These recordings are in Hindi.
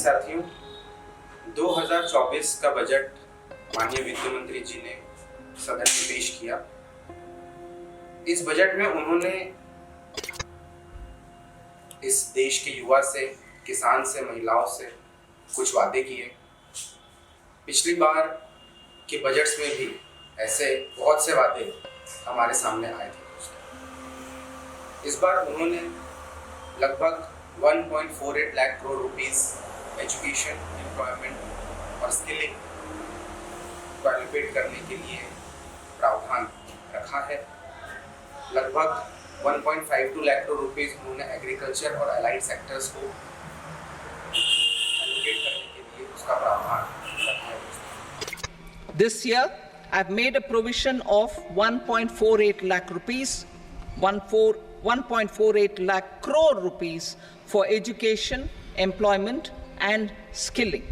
साथियों, 2024 का बजट माननीय वित्त मंत्री जी ने सदन में पेश किया। इस बजट में उन्होंने इस देश के युवा से, किसान से, महिलाओं से कुछ वादे किए। पिछली बार के बजट्स में भी ऐसे बहुत से वादे हमारे सामने आए थे दोस्तों। इस बार उन्होंने लगभग 1.48 lakh crore rupees education, employment और स्किलिंग को एलोकेट करने के लिए प्रावधान रखा है। लगभग 1.52 लाख करोड़ रुपीस उन्होंने एग्रीकल्चर और अलाइड सेक्टर्स को एलोकेट करने के लिए उसका प्रावधान रखा है। This year, I've made a provision of 1.48 lakh rupees, 1.48 lakh crore rupees for education, employment and skilling.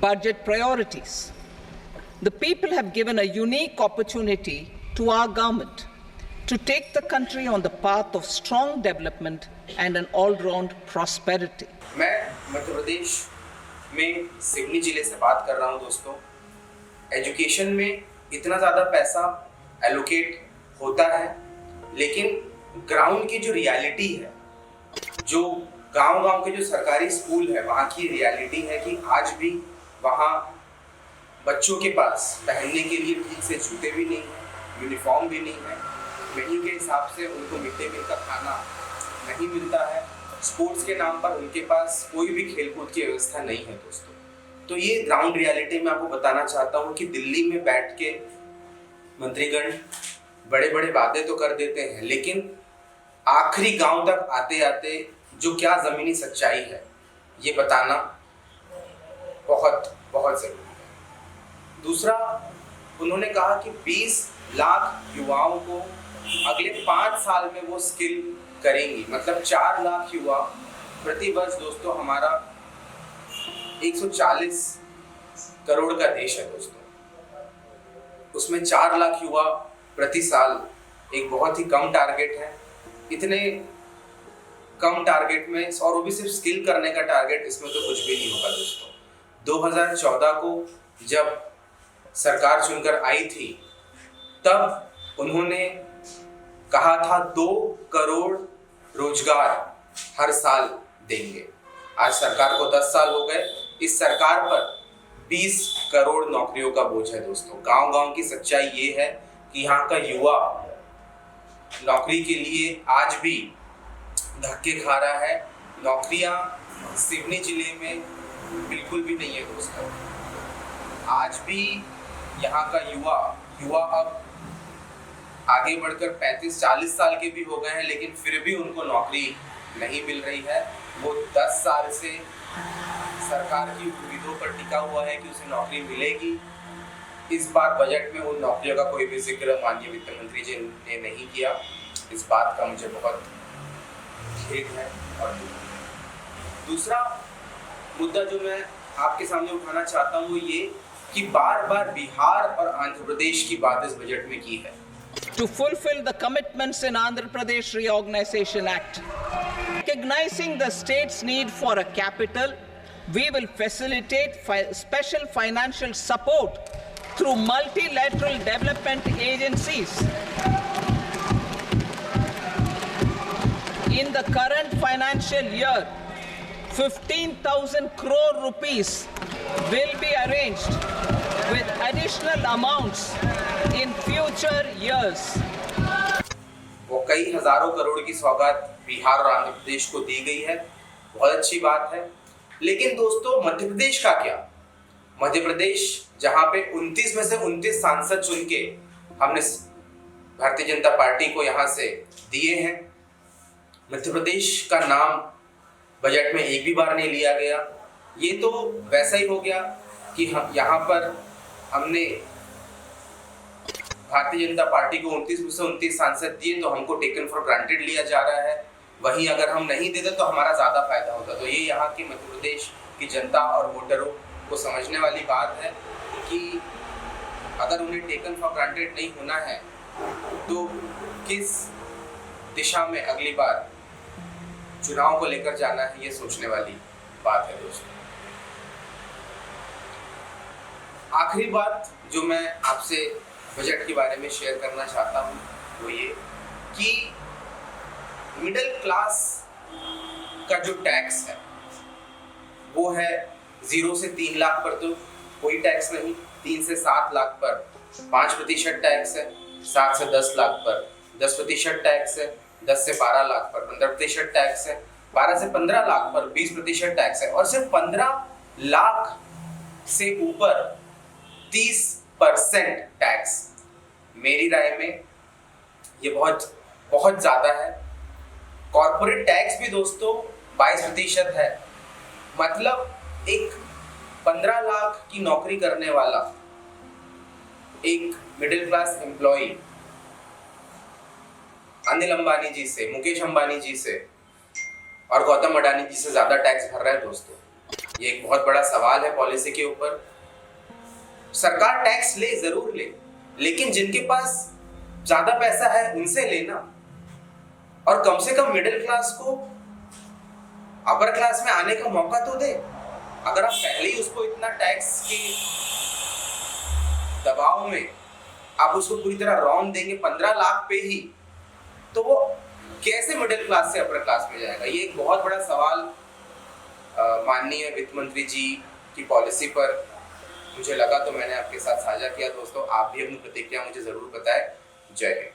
Budget priorities. The people have given a unique opportunity to our government to take the country on the path of strong development and an all-round prosperity. मैं मध्य प्रदेश में सिवनी जिले से बात कर रहा हूं दोस्तों। एजुकेशन में इतना ज़्यादा पैसा एलोकेट होता है, लेकिन ग्राउंड की जो रियलिटी है, जो गांव-गांव के जो सरकारी स्कूल है, वहाँ की रियलिटी है कि आज भी वहाँ बच्चों के पास पहनने के लिए ठीक से जूते भी नहीं हैं, यूनिफॉर्म भी नहीं है, मेन्यू के हिसाब से उनको मिड डे मील का खाना नहीं मिलता है, स्पोर्ट्स के नाम पर उनके पास कोई भी खेलकूद की व्यवस्था नहीं है दोस्तों। तो ये ग्राउंड रियलिटी मैं आपको बताना चाहता हूँ कि दिल्ली में बैठ के मंत्रीगण बड़े बड़े वादे तो कर देते हैं, लेकिन आखिरी गांव तक आते आते जो क्या ज़मीनी सच्चाई है ये बताना बहुत बहुत ज़रूरी है। दूसरा, उन्होंने कहा कि 20 लाख युवाओं को अगले 5 साल में वो स्किल करेंगी, मतलब 4 लाख युवा प्रति वर्ष दोस्तों। हमारा 140 करोड़ का देश है दोस्तों, उसमें 4 लाख युवा प्रति साल एक बहुत ही कम टारगेट है। इतने कम टारगेट में, और वो भी सिर्फ स्किल करने का टारगेट, इसमें तो कुछ भी नहीं होगा दोस्तों। 2014 को जब सरकार चुनकर आई थी, तब उन्होंने कहा था 2 करोड़ रोजगार हर साल देंगे। आज सरकार को 10 साल हो गए। इस सरकार पर 20 करोड़ नौकरियों का बोझ है दोस्तों। गांव-गांव की सच्चाई ये है कि यहाँ का युवा नौकरी के लिए आज भी धक्के खा रहा है। नौकरियां सिवनी जिले में बिल्कुल भी नहीं है दोस्तों। आज भी यहाँ का युवा अब आगे बढ़कर 35-40 साल के भी हो गए हैं, लेकिन फिर भी उनको नौकरी नहीं मिल रही है। वो 10 साल से सरकार की उम्मीदों पर टिका हुआ है कि उसे नौकरी मिलेगी। इस बार बजट में उन नौकरियों का कोई भी जिक्र माननीय वित्त मंत्री जी ने नहीं किया। इस बात का मुझे बहुत खेद है। और दूसरा मुद्दा जो मैं आपके सामने उठाना चाहता हूँ वो ये कि बार बार बिहार और आंध्र प्रदेश की बात इस बजट में की है। To fulfill the commitments in Andhra Pradesh Reorganization Act, recognizing the state's need for a capital, we will facilitate special financial support through multilateral development agencies. In the current financial year, 15,000 crore rupees will be arranged with additional amounts in future years. वो कई हजारों करोड़ की सौगात बिहार और आंध्र प्रदेश को दी गई है, बहुत अच्छी बात है। लेकिन दोस्तों, मध्य प्रदेश का क्या? मध्य प्रदेश जहां पे 29 में से 29 सांसद चुन के हमने भारतीय जनता पार्टी को यहां से दिए हैं, मध्य प्रदेश का नाम बजट में एक भी बार नहीं लिया गया। ये तो वैसा ही हो गया कि हम यहाँ पर हमने भारतीय जनता पार्टी को 29 में से 29 सांसद दिए तो हमको टेकन फॉर ग्रांटेड लिया जा रहा है। वहीं अगर हम नहीं देते तो हमारा ज़्यादा फायदा होता। तो ये यहाँ की मध्य प्रदेश की जनता और वोटरों को समझने वाली बात है कि अगर उन्हें टेकन फॉर ग्रांटेड नहीं होना है तो किस दिशा में अगली बार चुनाव को लेकर जाना है, ये सोचने वाली बात है दोस्तों। आखिरी बात जो मैं आपसे बजट के बारे में शेयर करना चाहता हूँ वो ये कि मिडिल क्लास का जो टैक्स है वो है 0 से 3 लाख पर तो कोई टैक्स नहीं, 3 से 7 लाख पर 5% टैक्स है, 7 से 10 लाख पर 10% टैक्स है, 10 से 12 लाख पर 15% टैक्स है, 12 से 15 लाख पर 20% टैक्स है, और सिर्फ 15 लाख से ऊपर 30% टैक्स। मेरी राय में ये बहुत बहुत ज़्यादा है। कॉर्पोरेट टैक्स भी दोस्तों 22% है। मतलब एक 15 लाख की नौकरी करने वाला एक middle class employee Anil Ambani ji से, मुकेश अंबानी जी से और गौतम अडानी जी से ज़्यादा टैक्स भर रहा है दोस्तों। ये एक बहुत बड़ा सवाल है पॉलिसी के ऊपर। सरकार टैक्स ले, जरूर ले, लेकिन जिनके पास ज़्यादा पैसा है उनसे लेना, और कम से कम मिडिल क्लास को अपर क्लास में आने का मौका तो दे। अगर आप पहले ही उसको इतना टैक्स के दबाव में आप उसको पूरी तरह रौंद देंगे 15 लाख पे ही, तो वो कैसे मिडिल क्लास से अपर क्लास में जाएगा? ये एक बहुत बड़ा सवाल माननीय वित्त मंत्री जी की पॉलिसी पर मुझे लगा, तो मैंने आपके साथ साझा किया दोस्तों। आप भी अपनी प्रतिक्रिया मुझे जरूर बताएं। जय हिंद।